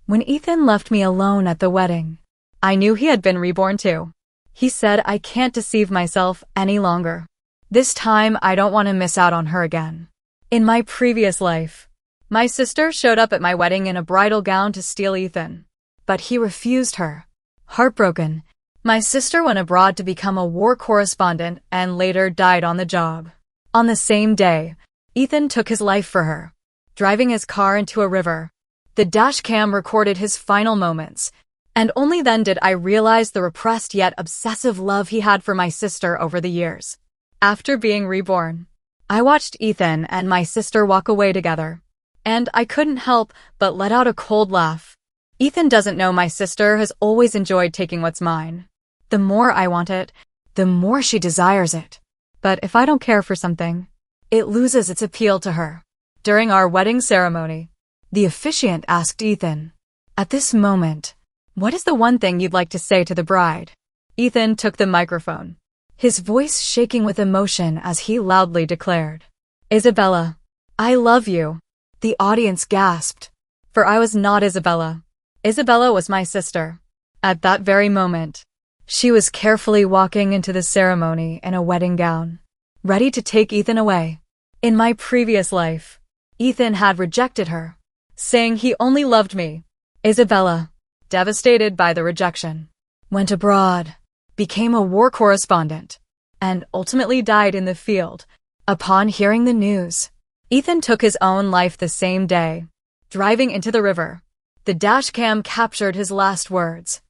When Ethan left me alone at the wedding, I knew he had been reborn too. He said, "I can't deceive myself any longer. This time, I don't want to miss out on her again." In my previous life, my sister showed up at my wedding in a bridal gown to steal Ethan, but he refused her. Heartbroken, my sister went abroad to become a war correspondent and later died on the job. On the same day, Ethan took his life for her, driving his car into a river. The dash cam recorded his final moments, and only then did I realize the repressed yet obsessive love he had for my sister over the years. After being reborn, I watched Ethan and my sister walk away together, and I couldn't help but let out a cold laugh. Ethan doesn't know my sister has always enjoyed taking what's mine. The more I want it, the more she desires it. But if I don't care for something, it loses its appeal to her. During our wedding ceremony, the officiant asked Ethan, "At this moment, what is the one thing you'd like to say to the bride?" Ethan took the microphone, his voice shaking with emotion as he loudly declared, "Isabella, I love you." The audience gasped, for I was not Isabella. Isabella was my sister. At that very moment, she was carefully walking into the ceremony in a wedding gown, ready to take Ethan away. In my previous life, Ethan had rejected her, saying he only loved me. Isabella, devastated by the rejection, went abroad, became a war correspondent, and ultimately died in the field. Upon hearing the news, Ethan took his own life the same day, driving into the river. The dash cam captured his last words.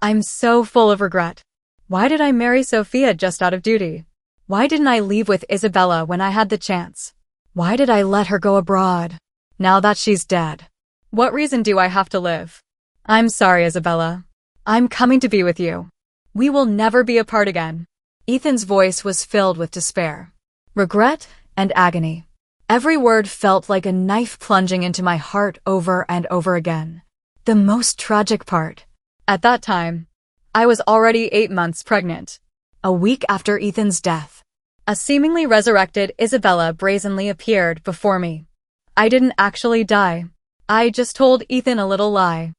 "I'm so full of regret. Why did I marry Sophia just out of duty? Why didn't I leave with Isabella when I had the chance? Why did I let her go abroad? Now that she's dead, what reason do I have to live? I'm sorry, Isabella. I'm coming to be with you. We will never be apart again." Ethan's voice was filled with despair, regret, and agony. Every word felt like a knife plunging into my heart over and over again. The most tragic part, at that time, I was already 8 months pregnant. A week after Ethan's death, a seemingly resurrected Isabella brazenly appeared before me. I didn't actually die. I just told Ethan a little lie.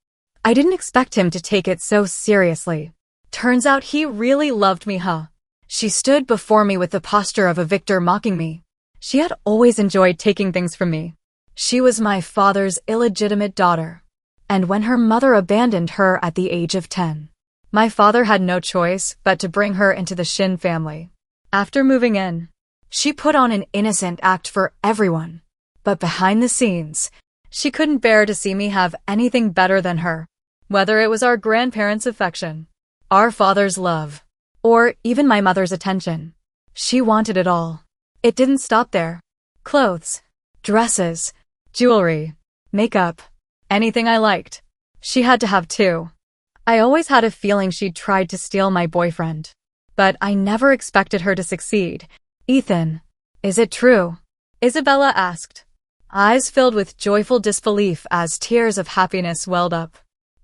I didn't expect him to take it so seriously. Turns out he really loved me, huh? She stood before me with the posture of a victor mocking me. She had always enjoyed taking things from me. She was my father's illegitimate daughter. And when her mother abandoned her at the age of 10, my father had no choice but to bring her into the Shin family. After moving in, she put on an innocent act for everyone. But behind the scenes, she couldn't bear to see me have anything better than her. Whether it was our grandparents' affection, our father's love, or even my mother's attention, she wanted it all. It didn't stop there. Clothes, dresses, jewelry, makeup, anything I liked, she had to have too. I always had a feeling she'd tried to steal my boyfriend, but I never expected her to succeed. "Ethan, is it true?" Isabella asked, eyes filled with joyful disbelief as tears of happiness welled up.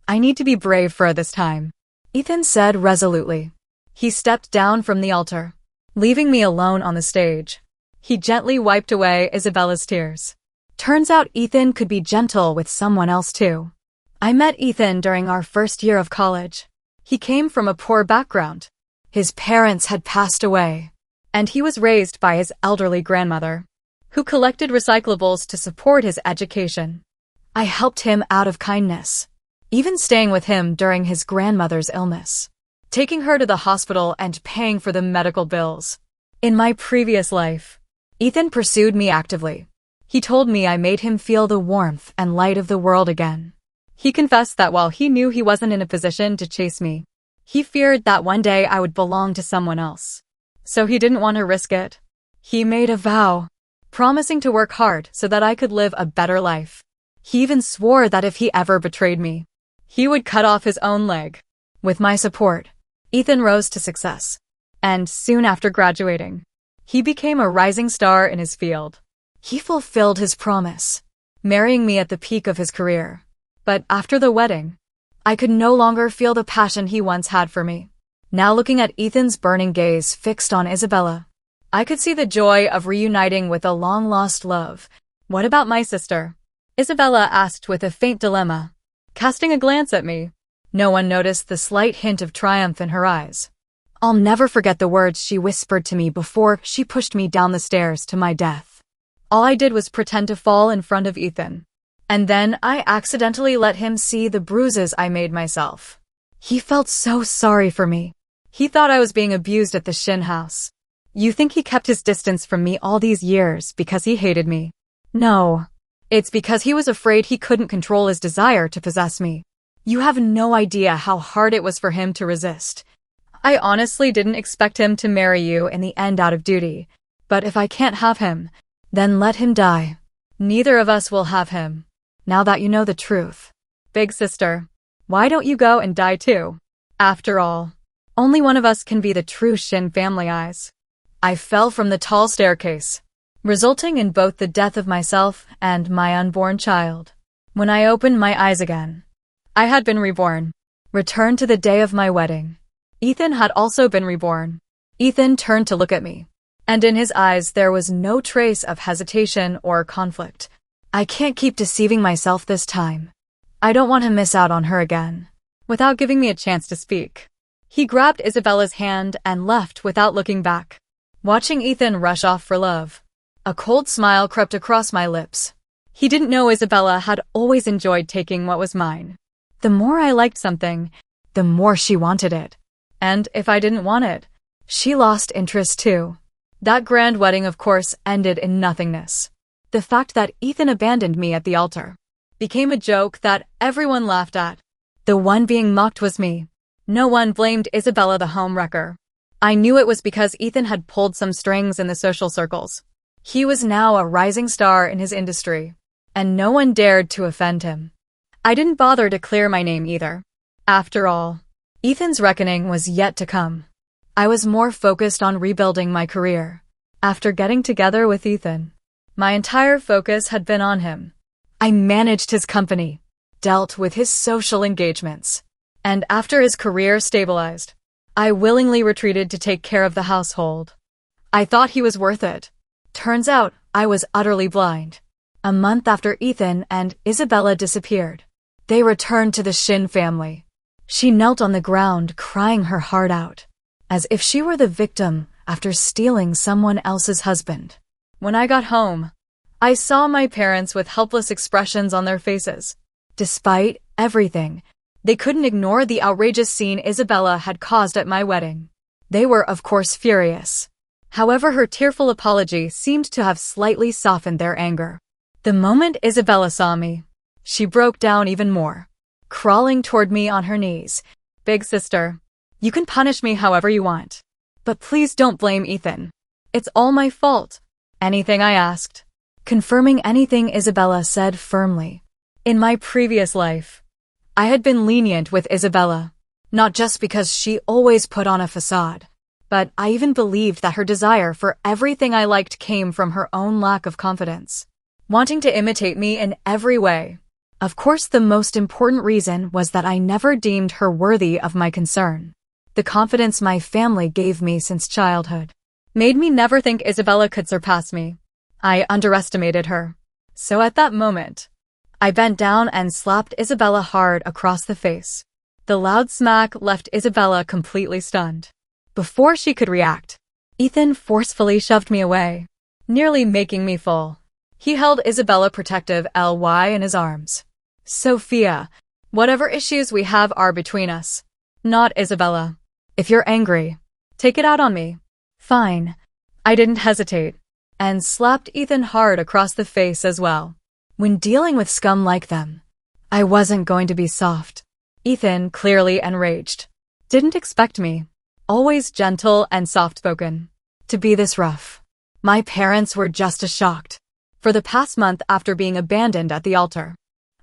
"I need to be brave for this time," Ethan said resolutely. He stepped down from the altar, leaving me alone on the stage. He gently wiped away Isabella's tears. Turns out Ethan could be gentle with someone else too. I met Ethan during our first year of college. He came from a poor background. His parents had passed away, and he was raised by his elderly grandmother, who collected recyclables to support his education. I helped him out of kindness, even staying with him during his grandmother's illness, taking her to the hospital and paying for the medical bills. In my previous life, Ethan pursued me actively. He told me I made him feel the warmth and light of the world again. He confessed that while he knew he wasn't in a position to chase me, he feared that one day I would belong to someone else. So he didn't want to risk it. He made a vow, promising to work hard so that I could live a better life. He even swore that if he ever betrayed me, he would cut off his own leg. With my support, Ethan rose to success. And soon after graduating, he became a rising star in his field. He fulfilled his promise, marrying me at the peak of his career. But after the wedding, I could no longer feel the passion he once had for me. Now looking at Ethan's burning gaze fixed on Isabella, I could see the joy of reuniting with a long-lost love. "What about my sister?" Isabella asked with a faint dilemma. casting a glance at me. No one noticed the slight hint of triumph in her eyes. I'll never forget the words she whispered to me before she pushed me down the stairs to my death. All I did was pretend to fall in front of Ethan. And then I accidentally let him see the bruises I made myself. He felt so sorry for me. He thought I was being abused at the Shin house. You think he kept his distance from me all these years because he hated me? No. It's because he was afraid he couldn't control his desire to possess me. You have no idea how hard it was for him to resist. I honestly didn't expect him to marry you in the end out of duty. But if I can't have him, then let him die. Neither of us will have him. Now that you know the truth. Big sister, why don't you go and die too? After all, only one of us can be the true Shin family eyes. I fell from the tall staircase, resulting in both the death of myself and my unborn child. When I opened my eyes again, I had been reborn, returned to the day of my wedding. Ethan had also been reborn. Ethan turned to look at me, and in his eyes there was no trace of hesitation or conflict. I can't keep deceiving myself this time. I don't want to miss out on her again. Without giving me a chance to speak, he grabbed Isabella's hand and left without looking back. Watching Ethan rush off for love, a cold smile crept across my lips. He didn't know Isabella had always enjoyed taking what was mine. The more I liked something, the more she wanted it. And if I didn't want it, she lost interest too. That grand wedding, of course, ended in nothingness. The fact that Ethan abandoned me at the altar became a joke that everyone laughed at. The one being mocked was me. No one blamed Isabella the homewrecker. I knew it was because Ethan had pulled some strings in the social circles. He was now a rising star in his industry, and no one dared to offend him. I didn't bother to clear my name either. After all, Ethan's reckoning was yet to come. I was more focused on rebuilding my career. After getting together with Ethan, my entire focus had been on him. I managed his company, dealt with his social engagements, and after his career stabilized, I willingly retreated to take care of the household. I thought he was worth it. Turns out, I was utterly blind. A month after Ethan and Isabella disappeared, they returned to the Shin family. She knelt on the ground, crying her heart out, as if she were the victim after stealing someone else's husband. When I got home, I saw my parents with helpless expressions on their faces. Despite everything, they couldn't ignore the outrageous scene Isabella had caused at my wedding. They were, of course, furious. However, her tearful apology seemed to have slightly softened their anger. The moment Isabella saw me, she broke down even more, crawling toward me on her knees. Big sister, you can punish me however you want, but please don't blame Ethan. It's all my fault. Anything I asked. Confirming anything Isabella said firmly. In my previous life, I had been lenient with Isabella, not just because she always put on a facade, but I even believed that her desire for everything I liked came from her own lack of confidence, wanting to imitate me in every way. Of course, the most important reason was that I never deemed her worthy of my concern. The confidence my family gave me since childhood made me never think Isabella could surpass me. I underestimated her. So at that moment, I bent down and slapped Isabella hard across the face. The loud smack left Isabella completely stunned. Before she could react, Ethan forcefully shoved me away, nearly making me fall. He held Isabella protective ly in his arms. Sophia, whatever issues we have are between us, not Isabella. If you're angry, take it out on me. Fine. I didn't hesitate, and slapped Ethan hard across the face as well. When dealing with scum like them, I wasn't going to be soft. Ethan, clearly enraged, didn't expect me, always gentle and soft-spoken, to be this rough. My parents were just as shocked. For the past month after being abandoned at the altar,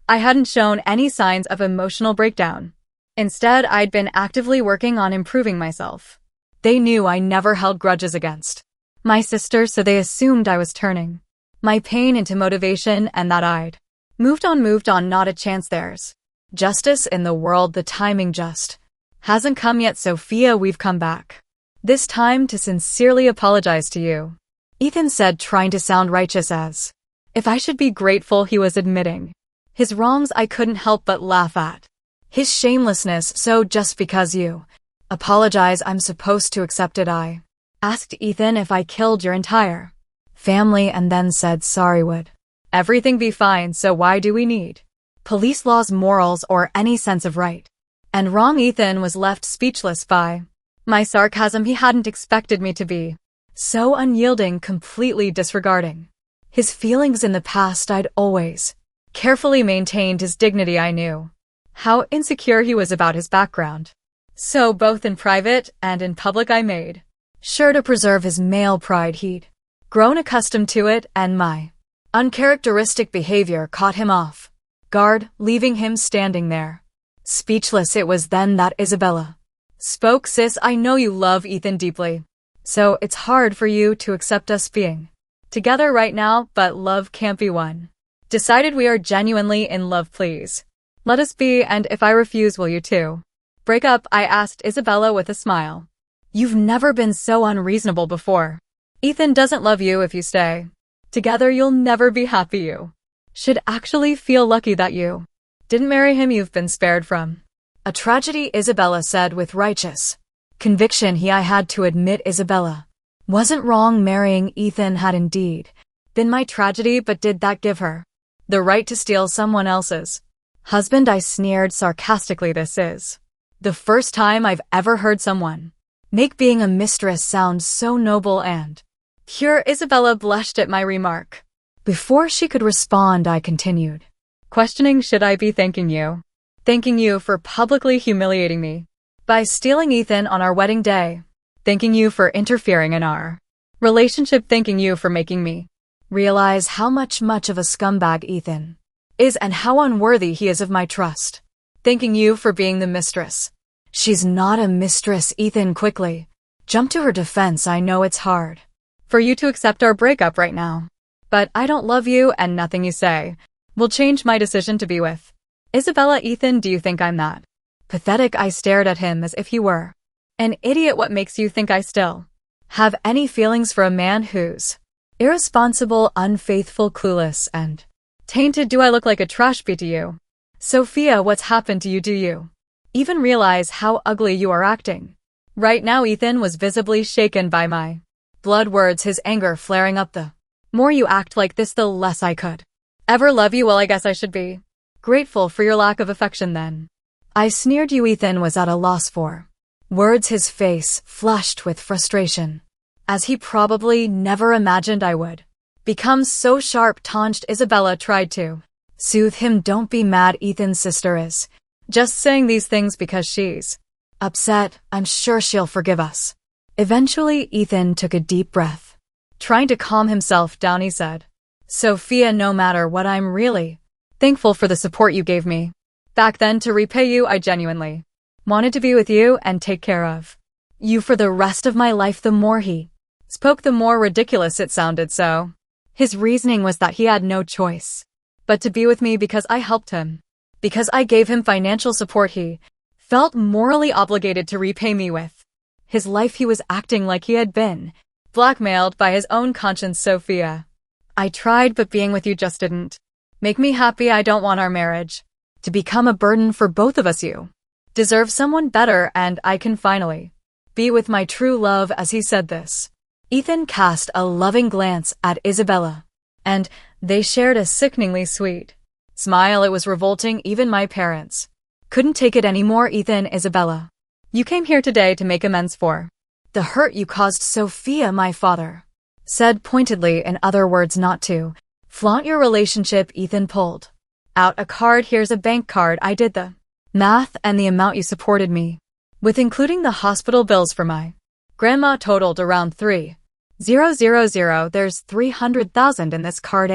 I hadn't shown any signs of emotional breakdown. Instead, I'd been actively working on improving myself. They knew I never held grudges against my sister, so they assumed I was turning my pain into motivation and that I'd moved on, not a chance theirs. Justice in the world, the timing just hasn't come yet. Sophia, we've come back. This time to sincerely apologize to you. Ethan said, trying to sound righteous as if I should be grateful he was admitting His wrongs I couldn't help but laugh at. His shamelessness, so just because you apologize I'm supposed to accept it. I asked Ethan if I killed your entire family and then said sorry. Would everything be fine? So why do we need police laws, morals, or any sense of right and wrong? Ethan was left speechless by my sarcasm. He hadn't expected me to be so unyielding, completely disregarding his feelings in the past. I'd always carefully maintained his dignity. I knew how insecure he was about his background. So both in private and in public I made sure to preserve his male pride. He'd grown accustomed to it, and my uncharacteristic behavior caught him off guard, leaving him standing there, speechless. It was then that Isabella spoke. Sis, I know you love Ethan deeply, so it's hard for you to accept us being together right now, but love can't be one. Decided we are genuinely in love. Please let us be, and if I refuse, will you too break up? I asked Isabella with a smile. You've never been so unreasonable before. Ethan doesn't love you. If you stay together, you'll never be happy. You should actually feel lucky that you didn't marry him. You've been spared from a tragedy, Isabella said with righteous conviction. I had to admit Isabella wasn't wrong. Marrying Ethan had indeed been my tragedy, but did that give her the right to steal someone else's husband? I sneered sarcastically. This is the first time I've ever heard someone make being a mistress sound so noble and pure. Isabella blushed at my remark. Before she could respond, I continued questioning, should I be thanking you? Thanking you for publicly humiliating me by stealing Ethan on our wedding day. Thanking you for interfering in our relationship. Thanking you for making me realize how much of a scumbag Ethan is and how unworthy he is of my trust. Thanking you for being the mistress. She's not a mistress. Ethan quickly jumped to her defense. I know it's hard for you to accept our breakup right now, but I don't love you, and nothing you say will change my decision to be with Isabella. Ethan, do you think I'm that pathetic? I stared at him as if he were an idiot. What makes you think I still have any feelings for a man who's irresponsible, unfaithful, clueless, and tainted? Do I look like a trash bee to you? Sophia, what's happened to you? Do you even realize how ugly you are acting right now? Ethan was visibly shaken by my blood words, his anger flaring up. The more you act like this, the less I could ever love you. Well, I guess I should be grateful for your lack of affection then. I sneered. You. Ethan was at a loss for words, his face flushed with frustration, as he probably never imagined I would become so sharp. Taunched. Isabella tried to soothe him. Don't be mad. Ethan's sister is just saying these things because she's upset. I'm sure she'll forgive us eventually. Ethan took a deep breath, trying to calm himself down. He said, Sophia, no matter what, I'm really thankful for the support you gave me back then. To repay you, I genuinely wanted to be with you and take care of you for the rest of my life. The more he spoke, the more ridiculous it sounded. So his reasoning was that he had no choice but to be with me because I helped him. Because I gave him financial support, he felt morally obligated to repay me with his life. He was acting like he had been blackmailed by his own conscience. Sophia, I tried, but being with you just didn't make me happy. I don't want our marriage to become a burden for both of us. You deserve someone better, and I can finally be with my true love. As he said this, Ethan cast a loving glance at Isabella, and they shared a sickeningly sweet smile. It was revolting. Even my parents couldn't take it anymore. Ethan, Isabella, you came here today to make amends for the hurt you caused Sophia. My father said pointedly, in other words, not to flaunt your relationship. Ethan pulled out a card. Here's a bank card. I did the math, and the amount you supported me with, including the hospital bills for my grandma, totaled around 3,000. There's 300,000 in this card.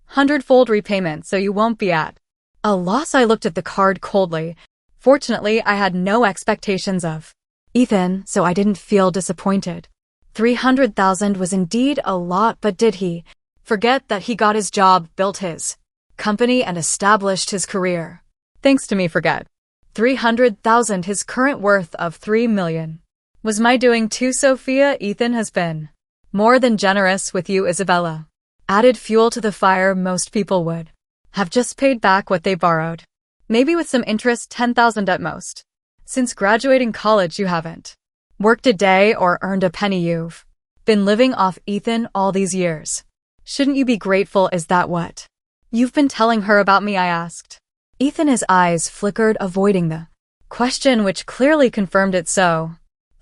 Hundredfold repayment, so you won't be at a loss. I looked at the card coldly. Fortunately, I had no expectations of Ethan, so I didn't feel disappointed. 300,000 was indeed a lot, but did he forget that he got his job, built his company, and established his career thanks to me? Forget 300,000. His current worth of 3 million was my doing too. Sophia, Ethan has been more than generous with you. Isabella added fuel to the fire. Most people would Have just paid back what they borrowed. Maybe with some interest, 10,000 at most. Since graduating college, you haven't worked a day or earned a penny. You've been living off Ethan all these years. Shouldn't you be grateful? Is that what you've been telling her about me? I asked. Ethan, his eyes flickered, avoiding the question, which clearly confirmed it. So,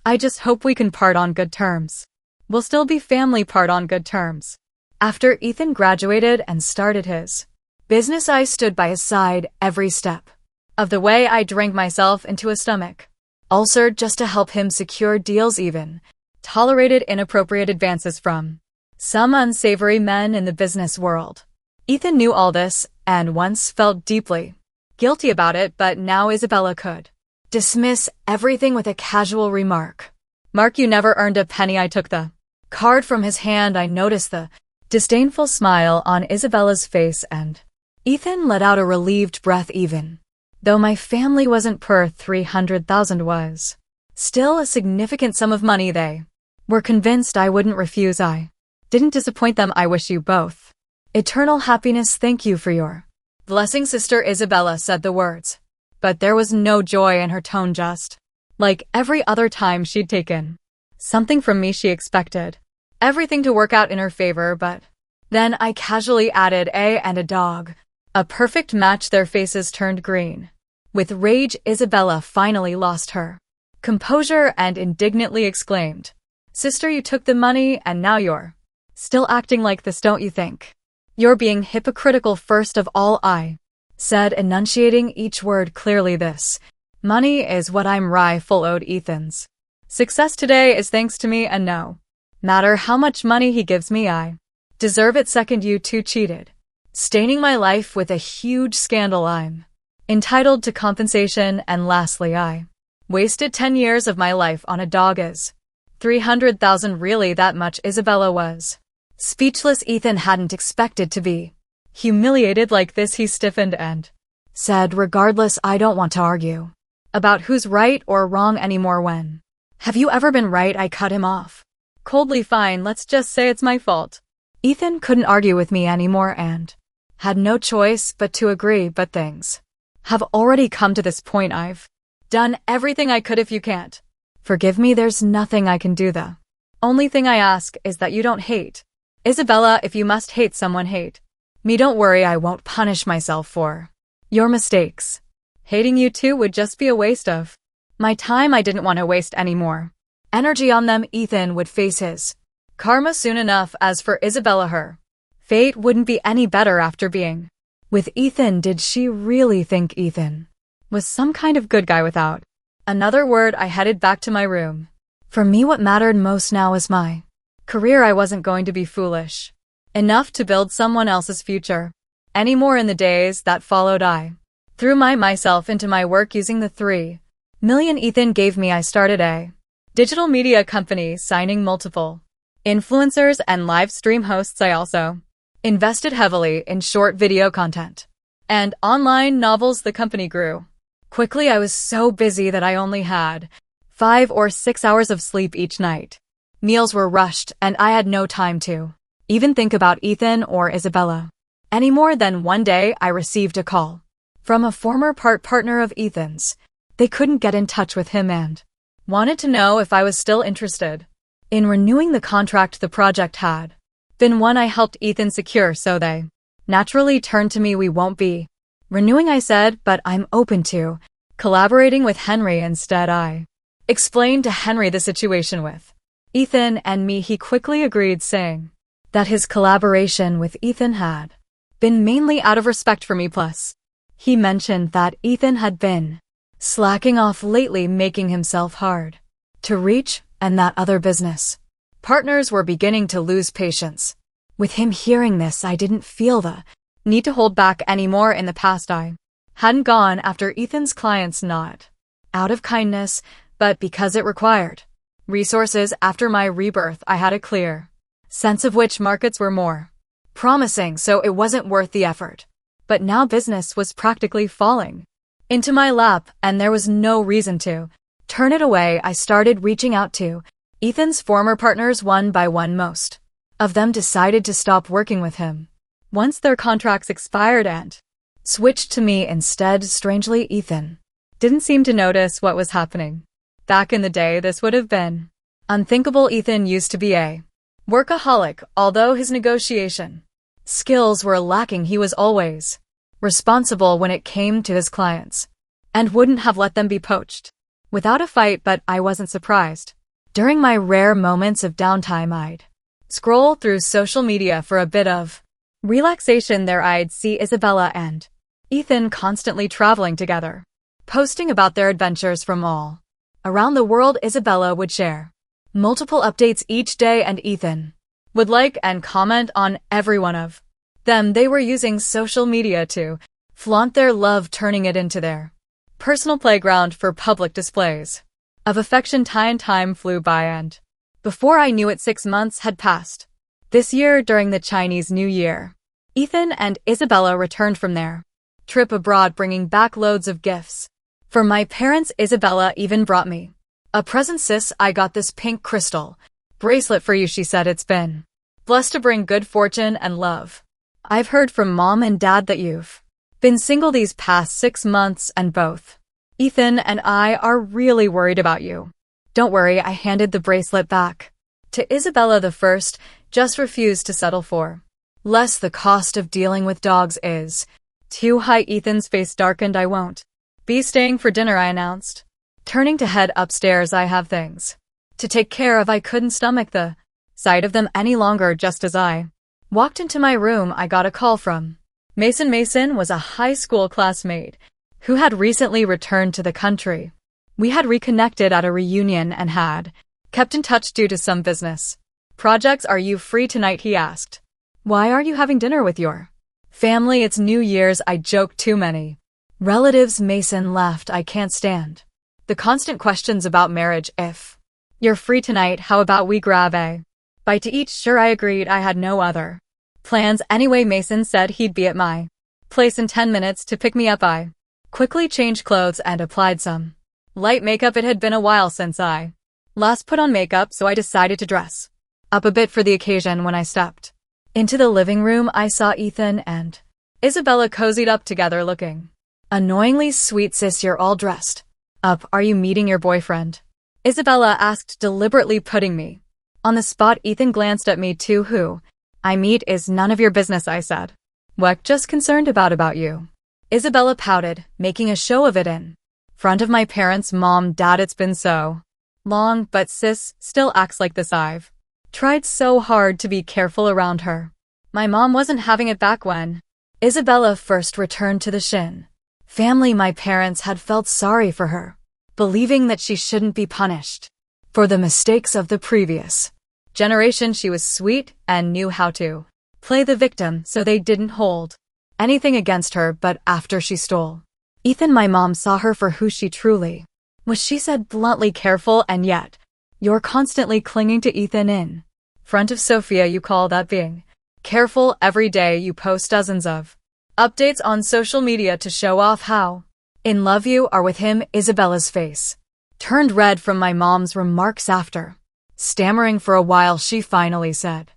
I just hope we can part on good terms. We'll still be family. Part on good terms. After Ethan graduated and started his business, I stood by his side every step of the way. I drank myself into a stomach ulcer just to help him secure deals, even tolerated inappropriate advances from some unsavory men in the business world. Ethan knew all this and once felt deeply guilty about it, but now Isabella could dismiss everything with a casual remark. Mark, you never earned a penny. I took the card from his hand. I noticed the disdainful smile on Isabella's face, and Ethan let out a relieved breath. Even though my family wasn't per 300,000 was still a significant sum of money, they were convinced I wouldn't refuse. I didn't disappoint them. I wish you both eternal happiness. Thank you for your blessing, Sister Isabella said the words, but there was no joy in her tone. Just like every other time she'd taken something from me, she expected everything to work out in her favor. But then I casually added a and a dog. A perfect match. Their faces turned green with rage. Isabella finally lost her composure and indignantly exclaimed, Sister, you took the money and now you're still acting like this. Don't you think you're being hypocritical? First of all, I said, enunciating each word clearly, this money is what I'm rightful owed. Ethan's success today is thanks to me, and no matter how much money he gives me, I deserve it. Second, you two cheated, staining my life with a huge scandal. I'm entitled to compensation. And lastly, I wasted 10 years of my life on a dog. Is 300,000 really that much? Isabella was speechless. Ethan hadn't expected to be humiliated like this. He stiffened and said, regardless, I don't want to argue about who's right or wrong anymore. When have you ever been right? I cut him off coldly. Fine, let's just say it's my fault. Ethan couldn't argue with me anymore and had no choice but to agree. But things have already come to this point. I've done everything I could. If you can't forgive me, there's nothing I can do. The only thing I ask is that you don't hate Isabella. If you must hate someone, hate me. Don't worry, I won't punish myself for your mistakes. Hating you too would just be a waste of my time. I didn't want to waste any more energy on them. Ethan would face his karma soon enough. As for Isabella, her fate wouldn't be any better after being with Ethan. Did she really think Ethan was some kind of good guy? Without another word, I headed back to my room. For me, what mattered most now was my career. I wasn't going to be foolish enough to build someone else's future anymore. In the days that followed, I threw myself into my work. Using the $3 million Ethan gave me, I started a digital media company, signing multiple influencers and live stream hosts. I also invested heavily in short video content and online novels. The company grew quickly. I was so busy that I only had 5 or 6 hours of sleep each night. Meals were rushed, and I had no time to even think about Ethan or Isabella any more. Then one day, I received a call from a former partner of Ethan's. They couldn't get in touch with him and wanted to know if I was still interested in renewing the contract. The project had been one I helped Ethan secure, so they naturally turned to me. We won't be renewing, I said, but I'm open to collaborating with Henry instead. I explained to Henry the situation with Ethan and me. He quickly agreed, saying that his collaboration with Ethan had been mainly out of respect for me. Plus, he mentioned that Ethan had been slacking off lately, making himself hard to reach, and that other business partners were beginning to lose patience with him. Hearing this, I didn't feel the need to hold back anymore. In the past, I hadn't gone after Ethan's clients, not out of kindness, but because it required resources. After my rebirth, I had a clear sense of which markets were more promising, so it wasn't worth the effort. But now business was practically falling into my lap, and there was no reason to turn it away. I started reaching out to Ethan's former partners one by one. Most of them decided to stop working with him once their contracts expired, and switched to me instead. Strangely, Ethan didn't seem to notice what was happening. Back in the day, this would have been unthinkable. Ethan used to be a workaholic, although his negotiation skills were lacking. He was always responsible when it came to his clients and wouldn't have let them be poached without a fight, but I wasn't surprised. During my rare moments of downtime, I'd scroll through social media for a bit of relaxation. There I'd see Isabella and Ethan constantly traveling together, posting about their adventures from all around the world. Isabella would share multiple updates each day, and Ethan would like and comment on every one of them. They were using social media to flaunt their love, turning it into their personal playground for public displays of affection. Time flew by, and before I knew it, 6 months had passed. This year, during the Chinese New Year, Ethan and Isabella returned from their trip abroad, bringing back loads of gifts for my parents. Isabella even brought me a present. Sis, I got this pink crystal bracelet for you, she said. It's been blessed to bring good fortune and love. I've heard from Mom and Dad that you've been single these past 6 months, and both Ethan and I are really worried about you. Don't worry. I handed the bracelet back to Isabella. The first just refused to settle for less. The cost of dealing with dogs is too high. Ethan's face darkened. I won't be staying for dinner, I announced, turning to head upstairs. I have things to take care of. I couldn't stomach the sight of them any longer. Just as I walked into my room, I got a call from Mason. Mason was a high school classmate who had recently returned to the country. We had reconnected at a reunion and had kept in touch due to some business projects. Are you free tonight? He asked. Why are you having dinner with your family? It's New Year's. I joked. Too many relatives. Mason laughed. I can't stand the constant questions about marriage. If you're free tonight, how about we grab a bite to eat? Sure, I agreed. I had no other plans anyway. Mason said he'd be at my place in 10 minutes to pick me up. I quickly changed clothes and applied some light makeup. It had been a while since I last put on makeup, so I decided to dress up a bit for the occasion. When I stepped into the living room, I saw Ethan and Isabella cozied up together, looking annoyingly sweet. Sis, you're all dressed up. Are you meeting your boyfriend? Isabella asked, deliberately putting me on the spot. Ethan glanced at me too. Who I meet is none of your business, I said. What? Just concerned about you. Isabella pouted, making a show of it in front of my parents. Mom, Dad, it's been so long, but sis still acts like this. I've tried so hard to be careful around her. My mom wasn't having it back when Isabella first returned to the Shin family. My parents had felt sorry for her, believing that she shouldn't be punished for the mistakes of the previous generation. She was sweet and knew how to play the victim, so they didn't hold anything against her. But after she stole Ethan, my mom saw her for who she truly was. She said bluntly, careful, and yet you're constantly clinging to Ethan in front of Sophia. You call that being careful? Every day you post dozens of updates on social media to show off how in love you are with him. Isabella's face turned red from my mom's remarks. After stammering for a while, she finally said,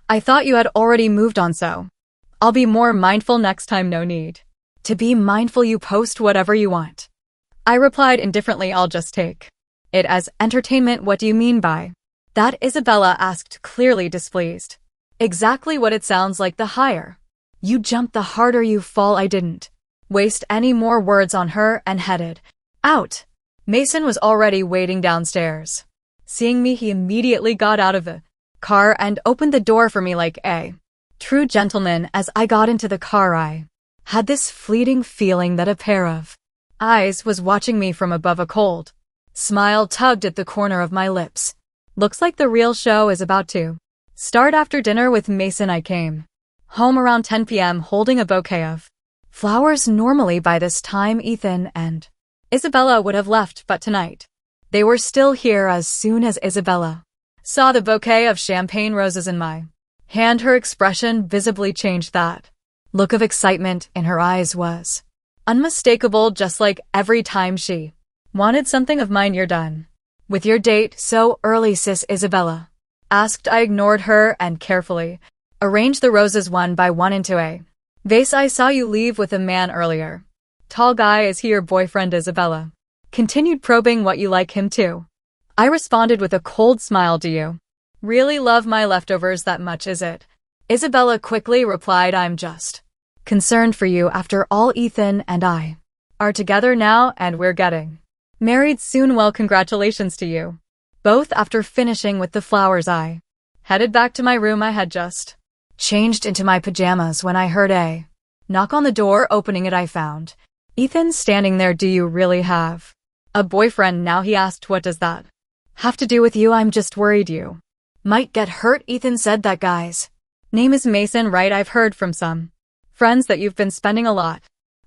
I thought you had already moved on, so I'll be more mindful next time. No need to be mindful. You post whatever you want. I replied indifferently, I'll just take it as entertainment. What do you mean by that? Isabella asked, clearly displeased. Exactly what it sounds like. The higher you jump, the harder you fall. I didn't waste any more words on her and headed out. Mason was already waiting downstairs. Seeing me, he immediately got out of the car and opened the door for me like a true gentleman. As I got into the car, I had this fleeting feeling that a pair of eyes was watching me from above. A cold smile tugged at the corner of my lips. Looks like the real show is about to start. After dinner with Mason, I came home around 10 p.m. holding a bouquet of flowers. Normally by this time, Ethan and Isabella would have left, but tonight they were still here. As soon as Isabella saw the bouquet of champagne roses in my hand, her expression visibly changed. That look of excitement in her eyes was unmistakable, just like every time she wanted something of mine. You're done with your date so early, sis? Isabella asked. I ignored her and carefully arranged the roses one by one into a Vase, I saw you leave with a man earlier. Tall guy, is he your boyfriend? Isabella continued probing what you like him to. I responded with a cold smile. Do you really love my leftovers that much, is it? Isabella quickly replied, I'm just concerned for you. After all, Ethan and I are together now and we're getting married soon. Well, congratulations to you both. After finishing with the flowers, I headed back to my room. I had just changed into my pajamas when I heard a knock on the door. Opening it, I found Ethan standing there. Do you really have a boyfriend now? He asked. What does that have to do with you? I'm just worried you might get hurt. Ethan said, that guy's name is Mason, right? I've heard from some friends that you've been spending a lot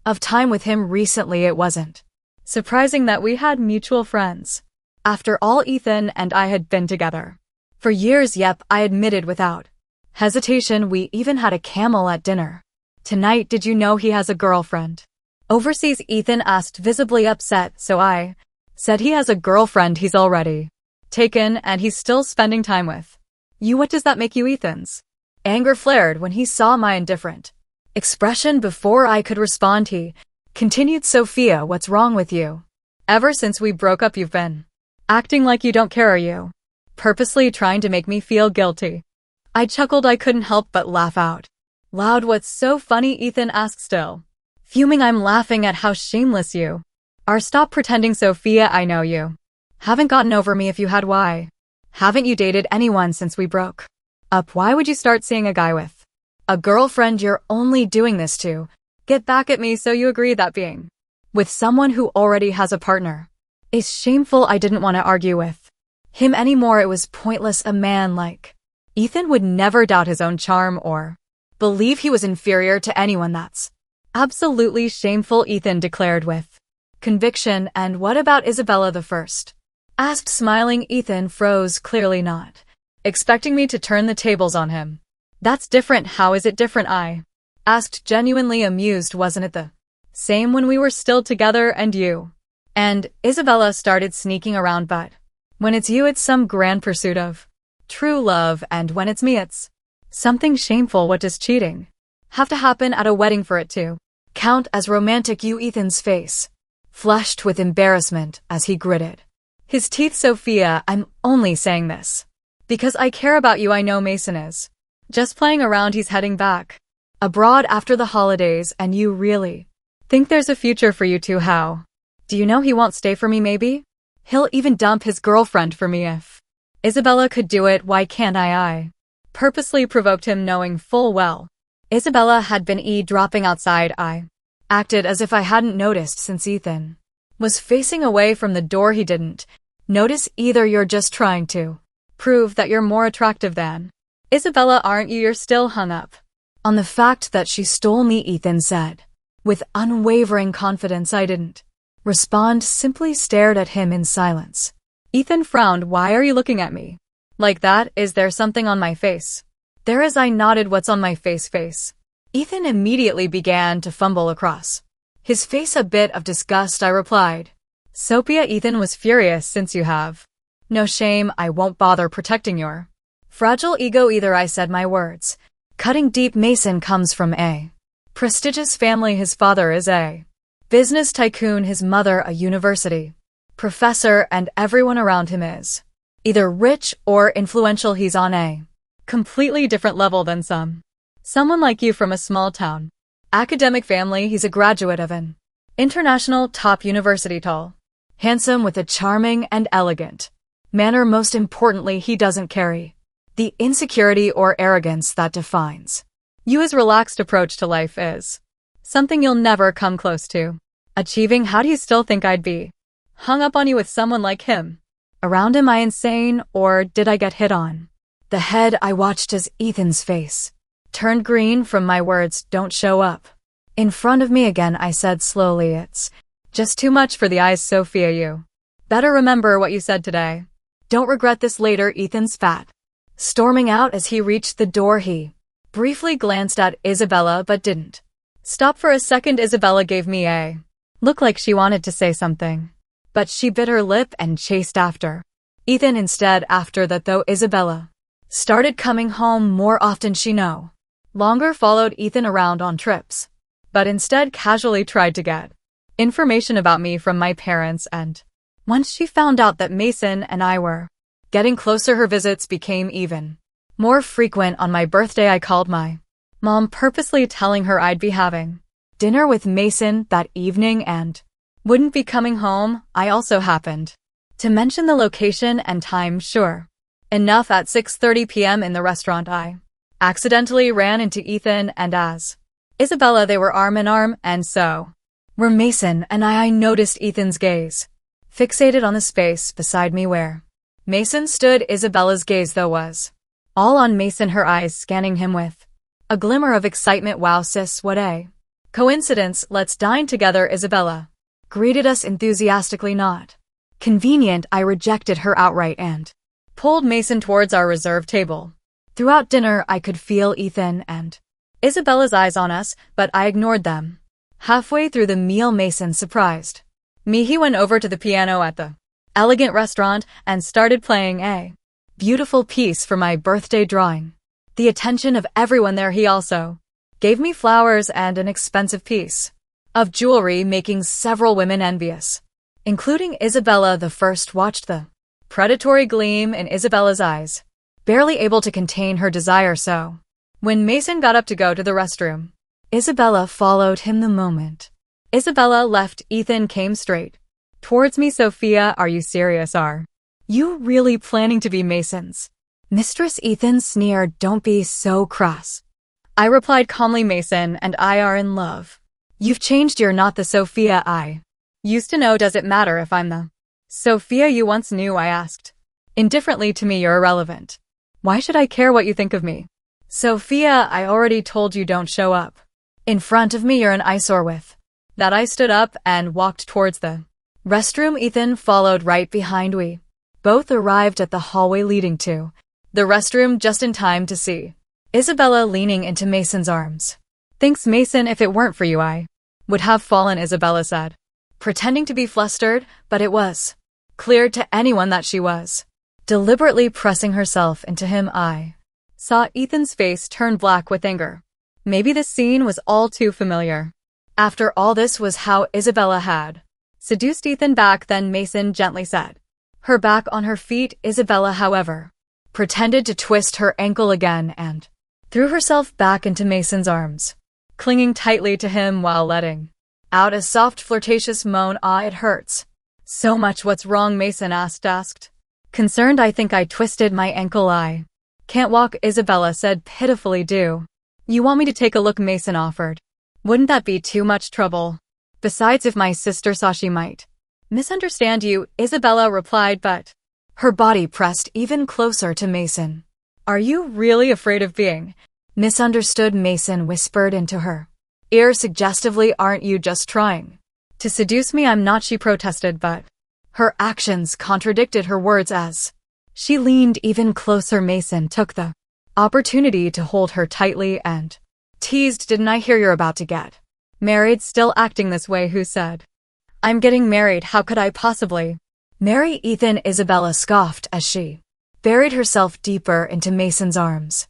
of time with him recently. It wasn't surprising that we had mutual friends. After all, Ethan and I had been together for years. Yep, I admitted without hesitation. We even had a camel at dinner tonight. Did you know he has a girlfriend overseas? Ethan asked, visibly upset. So I said he has a girlfriend he's already taken and he's still spending time with you. What does that make you? Ethan's anger flared when he saw my indifferent expression. Before I could respond, he continued, Sophia, what's wrong with you? Ever since we broke up, you've been acting like you don't care. Are you purposely trying to make me feel guilty? I chuckled. I couldn't help but laugh out loud. What's so funny? Ethan asked, still fuming. I'm laughing at how shameless you are. Stop pretending, Sophia. I know you haven't gotten over me. If you had, why haven't you dated anyone since we broke up? Why would you start seeing a guy with a girlfriend? You're only doing this to get back at me. So you agree that being with someone who already has a partner is shameful? I didn't want to argue with him anymore. It was pointless. A man like Ethan would never doubt his own charm or believe he was inferior to anyone. That's absolutely shameful, Ethan declared with conviction. And what about Isabella? The first asked, smiling. Ethan froze, clearly not expecting me to turn the tables on him. That's different. How is it different? I asked, genuinely amused. Wasn't it the same when we were still together and you and Isabella started sneaking around? But when it's you, it's some grand pursuit of true love, and when it's me, it's something shameful. What does cheating have to happen at a wedding for it to count as romantic? You Ethan's face flushed with embarrassment as he gritted his teeth. Sophia, I'm only saying this because I care about you. I know Mason is just playing around. He's heading back abroad after the holidays, and you really think there's a future for you two? How do you know he won't stay for me? Maybe he'll even dump his girlfriend for me. If Isabella could do it, why can't I purposely provoked him, knowing full well Isabella had been eavesdropping outside. I acted as if I hadn't noticed since Ethan was facing away from the door. He didn't notice either. You're just trying to prove that you're more attractive than Isabella, aren't you? You're still hung up on the fact that she stole me, Ethan said with unwavering confidence. I didn't respond, simply stared at him in silence. Ethan frowned. Why are you looking at me like that? Is there something on my face? There is. I nodded. What's on my face? Ethan immediately began to fumble across his face, a bit of disgust. I replied, Sophia. Ethan was furious. Since you have no shame, I won't bother protecting your fragile ego either. I said, my words cutting deep. Mason comes from a prestigious family. His father is a business tycoon, his mother a university professor, and everyone around him is either rich or influential. He's on a completely different level than someone like you from a small town academic family. He's a graduate of an international top university, tall, handsome, with a charming and elegant manner. Most importantly, he doesn't carry the insecurity or arrogance that defines you. His relaxed approach to life is something you'll never come close to achieving. How do you still think I'd be hung up on you with someone like him around? Am I insane, or did I get hit on the head? I watched as Ethan's face turned green from my words. Don't show up in front of me again, I said slowly. It's just too much for the eyes, Sophia. You better remember what you said today. Don't regret this later. Ethan's fat storming out. As he reached the door, he briefly glanced at Isabella but didn't stop for a second. Isabella gave me a look like she wanted to say something, but she bit her lip and chased after Ethan instead. After that, though, Isabella started coming home more often. She no longer followed Ethan around on trips, but instead casually tried to get information about me from my parents, and once she found out that Mason and I were getting closer, her visits became even more frequent. On my birthday, I called my mom, purposely telling her I'd be having dinner with Mason that evening and wouldn't be coming home. I also happened to mention the location and time. Sure enough, at 6:30 p.m. in the restaurant, I accidentally ran into Ethan and as Isabella they were arm in arm, and so were Mason and I noticed Ethan's gaze fixated on the space beside me where Mason stood. Isabella's gaze, though, was all on Mason, her eyes scanning him with a glimmer of excitement. Wow, sis, what a coincidence. Let's dine together, Isabella greeted us enthusiastically. Not convenient, I rejected her outright and pulled Mason towards our reserved table. Throughout dinner, I could feel Ethan and Isabella's eyes on us, but I ignored them. Halfway through the meal, Mason surprised me. He went over to the piano at the elegant restaurant and started playing a beautiful piece for my birthday drawing. The attention of everyone there, he also gave me flowers and an expensive piece of jewelry, making several women envious, including Isabella. The first watched the predatory gleam in Isabella's eyes, barely able to contain her desire. So when Mason got up to go to the restroom, Isabella followed him. The moment Isabella left, Ethan came straight towards me. Sophia, are you serious? Are you really planning to be Mason's mistress? Ethan sneered. Don't be so cross, I replied calmly. Mason and I are in love. You've changed. You're not the Sophia I used to know. Does it matter if I'm the Sophia you once knew? I asked indifferently. To me, you're irrelevant. Why should I care what you think of me? Sophia, I already told you, don't show up in front of me. You're an eyesore. With that, I stood up and walked towards the restroom. Ethan followed right behind. We both arrived at the hallway leading to the restroom just in time to see Isabella leaning into Mason's arms. Thanks, Mason. If it weren't for you, I would have fallen, Isabella said, pretending to be flustered, but it was clear to anyone that she was deliberately pressing herself into him. I saw Ethan's face turn black with anger. Maybe this scene was all too familiar. After all, this was how Isabella had seduced Ethan back then. Mason gently set her back on her feet. Isabella, however, pretended to twist her ankle again and threw herself back into Mason's arms, clinging tightly to him while letting out a soft, flirtatious moan. Ah, it hurts so much. What's wrong? Mason asked. Concerned. I think I twisted my ankle. I can't walk, Isabella said pitifully. Do you want me to take a look? Mason offered. Wouldn't that be too much trouble? Besides, if my sister saw, she might misunderstand you, Isabella replied, but her body pressed even closer to Mason. Are you really afraid of being misunderstood? Mason whispered into her ear suggestively. Aren't you just trying to seduce me? I'm not, she protested, but her actions contradicted her words as she leaned even closer. Mason took the opportunity to hold her tightly and teased, didn't I hear you're about to get married? Still acting this way? Who said I'm getting married? How could I possibly marry Ethan? Isabella scoffed as she buried herself deeper into Mason's arms.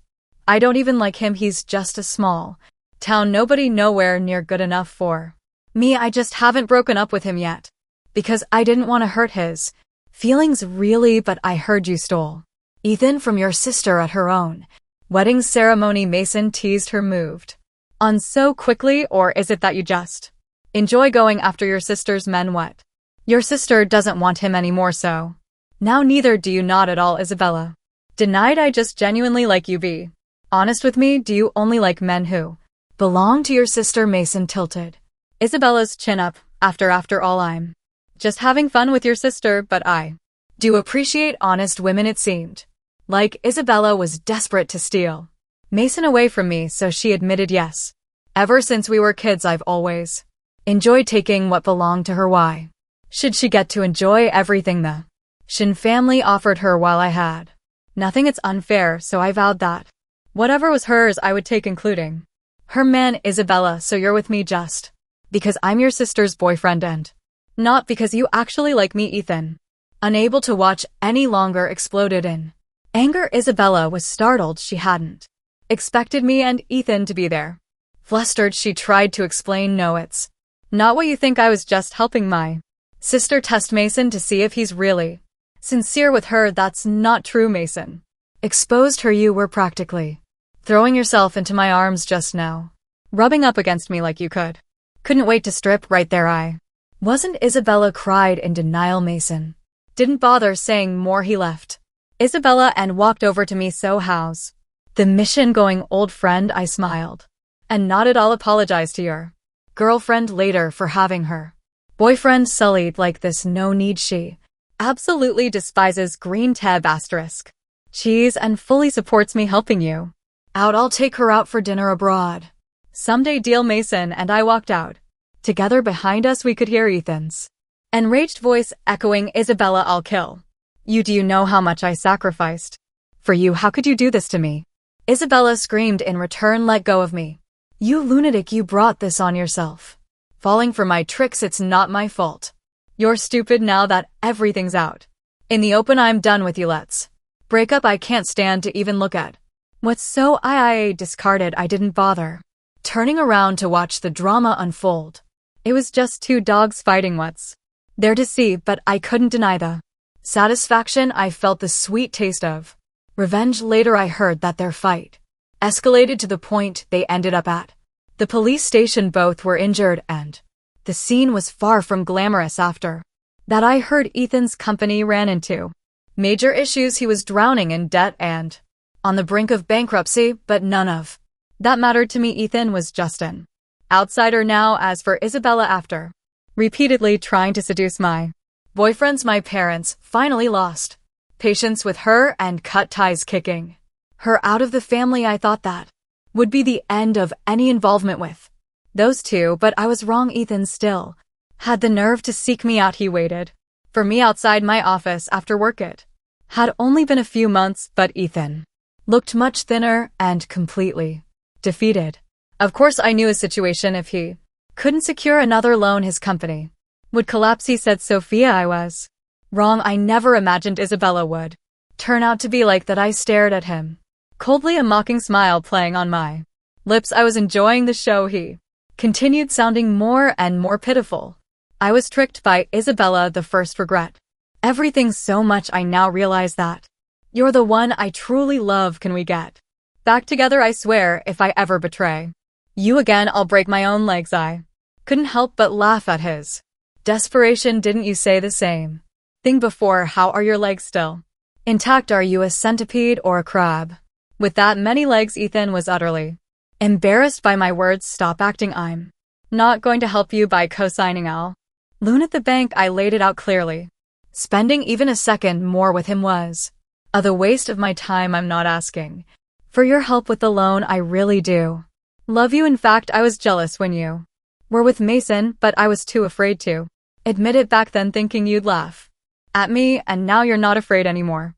I don't even like him. He's just a small town nobody, nowhere near good enough for me. I just haven't broken up with him yet because I didn't want to hurt his feelings. Really? But I heard you stole Ethan from your sister at her own wedding ceremony. Mason teased her. Moved on so quickly, or is it that you just enjoy going after your sister's men? What? Your sister doesn't want him anymore, so now neither do you. Not at all, Isabella denied. I just genuinely like you. Be honest with me. Do you only like men who belong to your sister? Mason tilted Isabella's chin up. After all, I'm just having fun with your sister, but I do appreciate honest women. It seemed like Isabella was desperate to steal Mason away from me, so she admitted yes. Ever since we were kids, I've always enjoyed taking what belonged to her. Why should she get to enjoy everything the Shin family offered her while I had nothing? It's unfair, so I vowed that whatever was hers I would take, including her man. Isabella, so you're with me just because I'm your sister's boyfriend and not because you actually like me? Ethan, unable to watch any longer, exploded in anger. Isabella was startled. She hadn't Expected me and Ethan to be there. Flustered, she tried to explain, no, it's not what you think. I was just helping my sister test Mason to see if he's really sincere with her. That's not true. Mason exposed her. You were practically throwing yourself into my arms just now, rubbing up against me like you couldn't wait to strip right there. I wasn't. Isabella cried in denial. Mason didn't bother saying more. He left Isabella and walked over to me. So how's the mission going, old friend? I smiled and nodded. I'll apologize to your girlfriend later for having her boyfriend sullied like this. No need. She absolutely despises green tab asterisk cheese and fully supports me helping you out. I'll take her out for dinner abroad someday. Deal. Mason and I walked out together. Behind us we could hear Ethan's enraged voice echoing, Isabella, I'll kill you. Do you know how much I sacrificed for you? How could you do this to me? Isabella screamed in return. Let go of me, you lunatic. You brought this on yourself. Falling for my tricks. It's not my fault. You're stupid now that everything's out in the open. I'm done with you. Let's break up. I can't stand to even look at what's so I discarded. I didn't bother turning around to watch the drama unfold. It was just two dogs fighting. What's there to see? But I couldn't deny the satisfaction. I felt the sweet taste of revenge. Later I heard that their fight escalated to the point they ended up at the police station. Both were injured and the scene was far from glamorous. After that I heard Ethan's company ran into major issues. He was drowning in debt and on the brink of bankruptcy, but none of that mattered to me. Ethan was just an outsider now. As for Isabella, after repeatedly trying to seduce my boyfriends, my parents finally lost patience with her and cut ties, kicking her out of the family. I thought that would be the end of any involvement with those two, but I was wrong. Ethan still had the nerve to seek me out. He waited for me outside my office after work. It had only been a few months, but Ethan looked much thinner and completely defeated. Of course, I knew his situation. If he couldn't secure another loan, his company would collapse. He said, Sophia, I was wrong. I never imagined Isabella would turn out to be like that. I stared at him coldly, a mocking smile playing on my lips. I was enjoying the show. He continued, sounding more and more pitiful. I was tricked by Isabella. The first regret everything so much. I now realize that you're the one I truly love. Can we get back together? I swear if I ever betray you again, I'll break my own legs. I couldn't help but laugh at his desperation. Didn't you say the same thing before? How are your legs still intact? Are you a centipede or a crab with that many legs? Ethan was utterly embarrassed by my words. Stop acting. I'm not going to help you by co-signing. I'll loan at the bank. I laid it out clearly. Spending even a second more with him was the waste of my time. I'm not asking for your help with the loan. I really do love you. In fact, I was jealous when you were with Mason, but I was too afraid to admit it back then, thinking you'd laugh at me, and now you're not afraid anymore.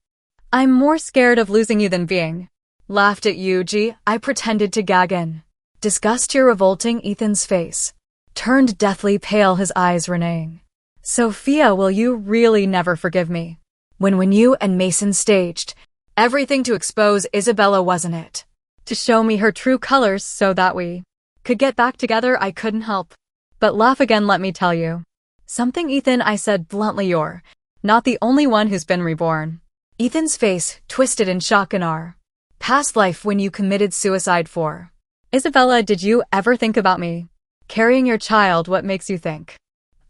I'm more scared of losing you than being laughed at. You, gee, I pretended to gag in disgust. You're revolting. Ethan's face turned deathly pale, his eyes reneging. Sophia, will you really never forgive me? When you and Mason staged everything to expose Isabella, wasn't it to show me her true colors so that we could get back together? I couldn't help but laugh again. Let me tell you something, Ethan, I said bluntly. You're not the only one who's been reborn. Ethan's face twisted in shock. In our past life, when you committed suicide for Isabella, did you ever think about me carrying your child? What makes you think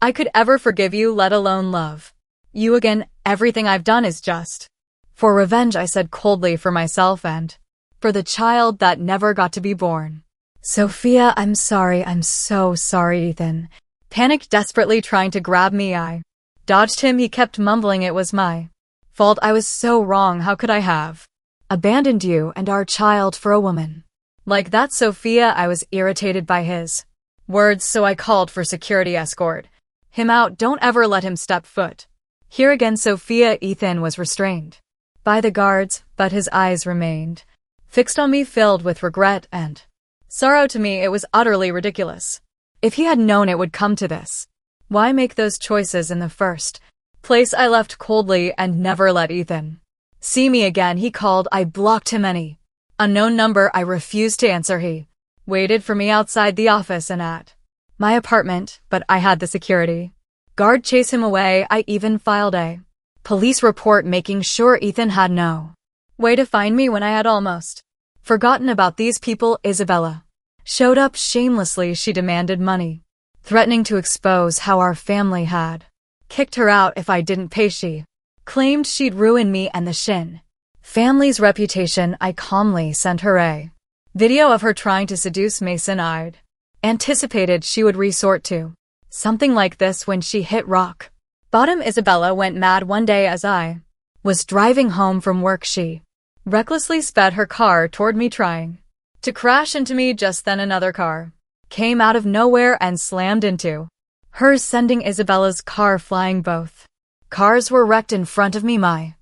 I could ever forgive you, let alone love you again? Everything I've done is just for revenge, I said coldly, for myself and for the child that never got to be born. Sophia, I'm sorry. I'm so sorry. Ethan panicked, desperately trying to grab me. I dodged him. He kept mumbling, it was my fault. I was so wrong. How could I have abandoned you and our child for a woman like that? Sophia, I was irritated by his words, so I called for security. Escort him out. Don't ever let him step foot here again. Sophia. Ethan was restrained by the guards, but his eyes remained fixed on me, filled with regret and sorrow. To me, it was utterly ridiculous. If he had known it would come to this, why make those choices in the first place? I left coldly and never let Ethan see me again. He called. I blocked him any Unknown number. I refused to answer. He waited for me outside the office and at my apartment, but I had the security guard chase him away. I even filed a police report making sure Ethan had no way to find me. When I had almost forgotten about these people, Isabella showed up shamelessly. She demanded money, threatening to expose how our family had kicked her out if I didn't pay. She claimed she'd ruin me and the Shin family's reputation. I calmly sent her a video of her trying to seduce Mason. I'd anticipated she would resort to something like this when she hit rock bottom. Isabella went mad one day as I was driving home from work. She recklessly sped her car toward me, trying to crash into me. Just then another car came out of nowhere and slammed into hers, sending Isabella's car flying. Both cars were wrecked in front of me. My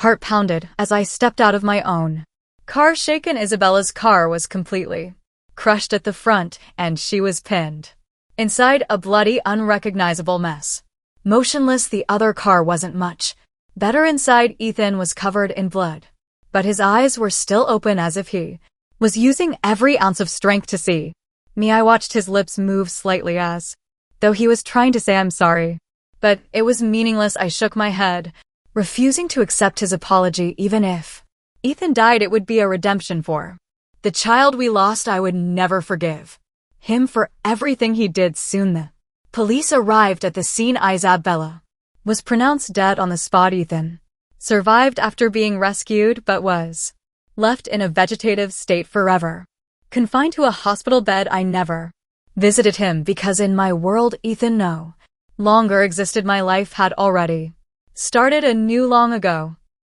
heart pounded as I stepped out of my own car, shaken. Isabella's car was completely crushed at the front, and she was pinned inside, a bloody, unrecognizable mess. Motionless. The other car wasn't much better inside. Ethan was covered in blood, but his eyes were still open as if he was using every ounce of strength to see me. I watched his lips move slightly as though he was trying to say I'm sorry, but it was meaningless. I shook my head, refusing to accept his apology. Even if Ethan died, it would be a redemption for the child we lost. I would never forgive him for everything he did. Soon the police arrived at the scene. Isabella was pronounced dead on the spot. Ethan survived after being rescued, but was left in a vegetative state, forever confined to a hospital bed. I never visited him because in my world Ethan no longer existed. My life had already started anew long ago.